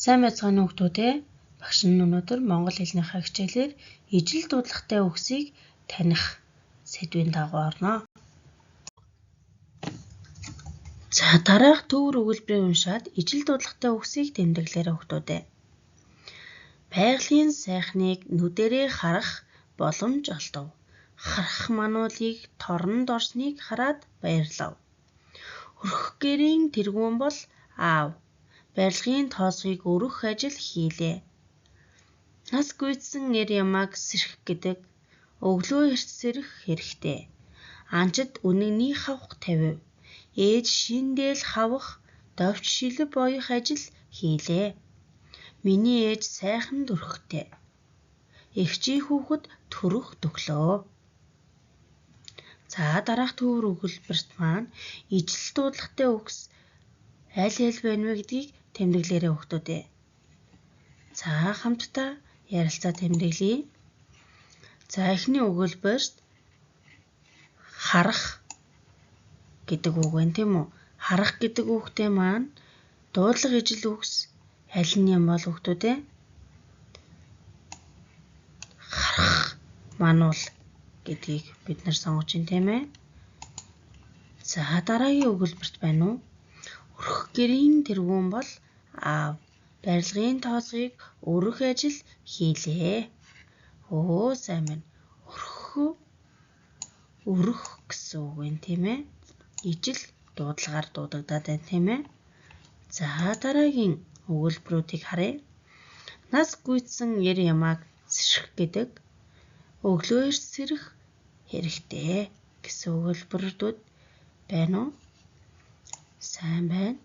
Сайн байцгаана уу хүүхдүүд ээ. Багш нь өнөөдөр монгол хэлнийхээ хичээлээр ижил дуудлагатай үгсийг таних сэдвийн дагуу орно. За дараах төвөр өгүүлбэрийг уншаад ижил дуудлагатай үгсийг тэмдэглээрэй хүүхдүүд ээ. Байгалийн сайхныг нүдэрээ харах боломж олдов. Харах мануулыг торнонд орсныг хараад баярлав. Өрхөх гэрийн тэргүүн бол аав. Барилгын тоосгийг өргөх ажил хийлээ. Нас гүйцсэн эр ямааг сэрэх гэдэг өглөө эрт сэрэх хэрэгтэй. Анчид үнэний хавх тавив. Ээж шиндэл хавх довч шилб оёх ажил хийлээ. Миний ээж сайхан дүрхтэй. Эгчийн хүүхэд төрөх төглөө. За дараах төвөр өгүүлбэрт маань ижил дуудлагатай үгс аль байна вэ гэдгийг тэмдэглээрэй хүүхдүүд ээ. За хамтдаа ярилцаа тэмдэглэе. За эхний өгүүлбэрт харах гэдэг үг байна тийм үү? Харах гэдэг үгтэй маань дуудлага ижил үгс аль нь юм бол хүүхдүүд ээ? Харах мануул гэдгийг бид нар сонгож байна тийм ээ. За дараагийн өгүүлбэрт байна уу? Өрхөх гэрийн тэргүүн бол аав. Барилгын тоосгийг өргөх ажил хийлээ. Сайн байна. Өргөх гэсэн үг байна тийм ээ. Ижил дуудлагаар дуудагдаад байна тийм ээ. За дараагийн өгүүлбэрүүдийг харъя. Нас гүйцсэн эр ямааг сэрэх гэдэг өглөө эрт сэрэх хэрэгтэй гэсэн өгүүлбэрүүд байна уу? Сайн байна.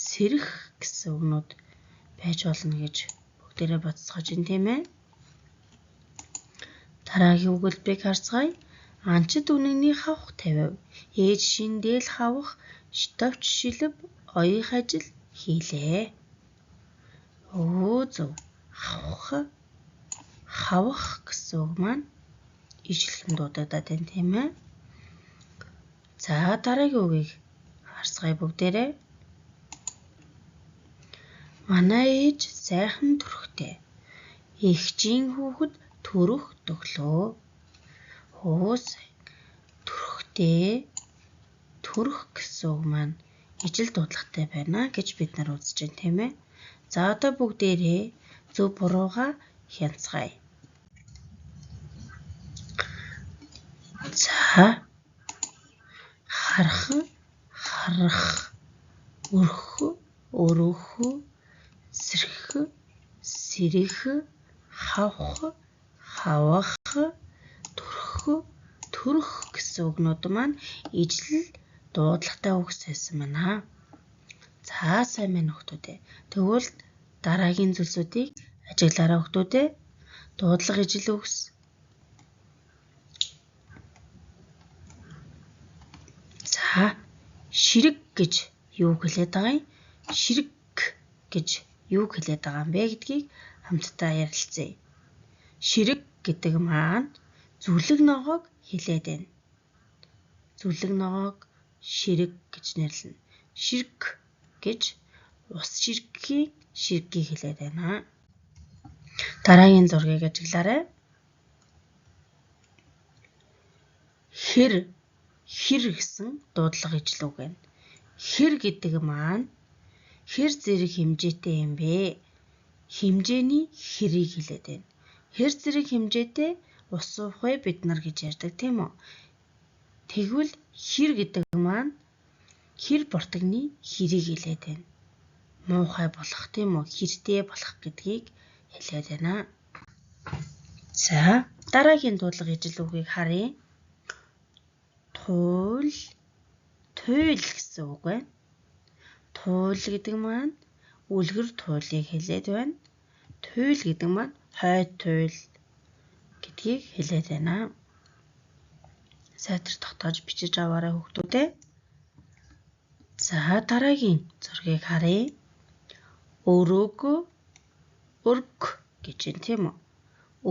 Сэрэх гэсэн үгнүүд байж болно гэж бүгдээрээ бодцоож байна тийм ээ. Дараагийн өгүүлбэрийг харцгаая. Анчид үнэний хавх тавив. Ээж шиндэл хавх довч шилб оёх ажил хийлээ. Зөв. Хавх гэсэн үг маань ижилхэн дуудагдаад байна тийм ээ. За дараагийн үгийг харцгаая бүгдээрээ. Манай ээж сайхан төрхтэй. Эгчийн хүүхэд төрөх төглөө. Төрхтэй. Төрөх гэсэн үг маань ижил дуудлагатай байна гэж бид нар үзэж байна тийм ээ. За одоо бүгдээрээ зөв буруугаа хянцгаая. За харах, өргөх, сэрэх, хавх, төрөх гэсэн үгнүүд маань ижил дуудлагатай үгс байсан байна. За сайн байна хүүхдүүд ээ. Тэгвэл дараагийн зүйлсүүдийг ажиглаарай хүүхдүүд ээ. Дуудлага ижил үгс. За ширэг гэж юу хэлээд байгаа юм? Ширэг гэж юу хэлээд байгаа юм бэ гэдгийг хамтдаа ярилцъя. Ширэг гэдэг маань зүлэг ногоог хэлээд байна. Зүлэг ногоог ширэг гэж нэрлэнэ. Ширэг гэж ус ширгийг хэлээд байна. Дараагийн зургийг ажиглаарай. Хэр гэсэн дуудлага ижил үг байна. Хэр гэдэг маань хэр зэрэг хэмжээтэй юм бэ? Хэмжээний хэрийг хэлээд байна. Хэр зэрэг хэмжээтэй ус уух вэ бид нар гэж ярьдаг тийм үү? Тэгвэл хэр гэдэг маань хэр бортогны хэрийг хэлээд байна. Муухай болох тийм үү? Хэртэй болох гэдгийг хэлээд байна. За дараагийн дуудлага ижил үгийг харъя. Туйл гэсэн үг байна. Туйл гэдэг маань үлгэр туйлыг хэлээд байна. Туйл гэдэг маань хойд туйл гэдгийг хэлээд байна. Сайтар тогтоож бичиж аваарай хүүхдүүд ээ. За дараагийн зургийг харъя. Өрг гэж байна тийм үү?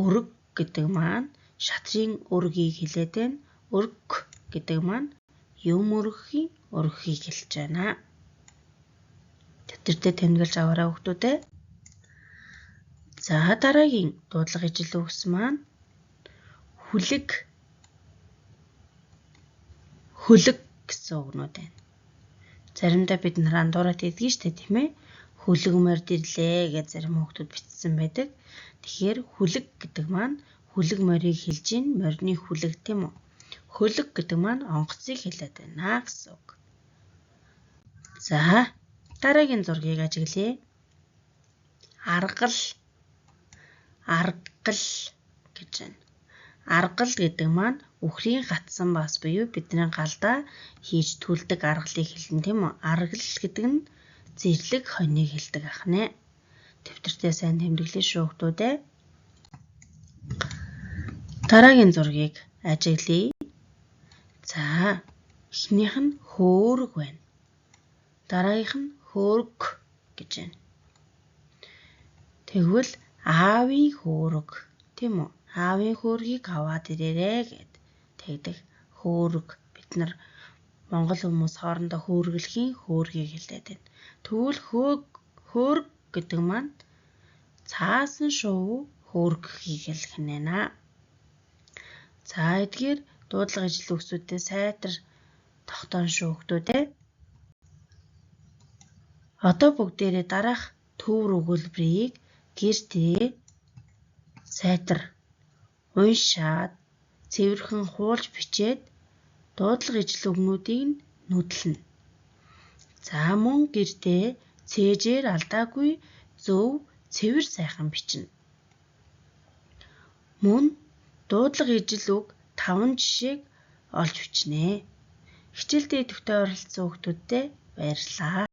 Өрг гэдэг маань шатрын өргийг хэлээд байна. Өрг гэдэг маань юм өргөхийн өргөхийг хэлж байна. дэвтэртээ тэмдэглэж аваарай хүүхдүүдээ. За дараагийн дуудлага ижил үгс маань хүлэг, хөлөг гэсэн үгнүүд байна. Заримдаа бид нар андуураад идэгэн штэ тийм ээ. Хүлэг морд ирлээ гэж зарим хүүхдүүд бичсэн байдаг. Тэгэхээр хүлэг гэдэг маань хүлэг морийг хэлж ийн, морины хүлэг тийм үү? Хөлөг гэдэг маань онгоцыг хэлээд байна гэсэн үг. За дараагийн зургийг ажиглая. Аргал, аргал гэж байна. Аргал гэдэг маань үхрийн гатсан бас буюу бидний галдаа хийж түлдэг аргалыг хэлнэ тийм үү? Аргал гэдэг нь зэрлэг хоньыг хэлдэг ахнэ. Дэвтэртээ сайн тэмдэглэе шүү хүүхдүүдээ. Дараагийн зургийг ажиглая. За эхнийх нь хөөрөг байна. Дараагийнх нь хөөрг гэж байна. Тэгвэл аавын хөөрөг тийм үү? Аавын хөөргийг аваад ирээрээ гэд тэгдэг. Хөөрөг бид нар монгол хүмүүс хоорондоо хөөргөлхийн хөөргийг хэлдэг байна. Тэгвэл хөөрг гэдэг маань цаасан шувуу хөөргөхийг хэлэх нь байна. За эдгээр дуудлага ижил үгсүүдээ сайтар тогтоон шүү хүүхдүүдээ. Одоо бүгдээрээ дараах төвөр өгүүлбэрийг гэртээ сайтар уншаад цэвэрхэн хуулж бичээд дуудлага ижил үгнүүдийг нь нүдлэнэ. За мөн гэртээ цээжээр алдаагүй зөв цэвэр сайхан бичнэ. Мөн дуудлага ижил үг 5 жишээг олж бичнэ. Хичээлдээ идэвхтэй оролцсон хүүхдүүдтэй баярлалаа.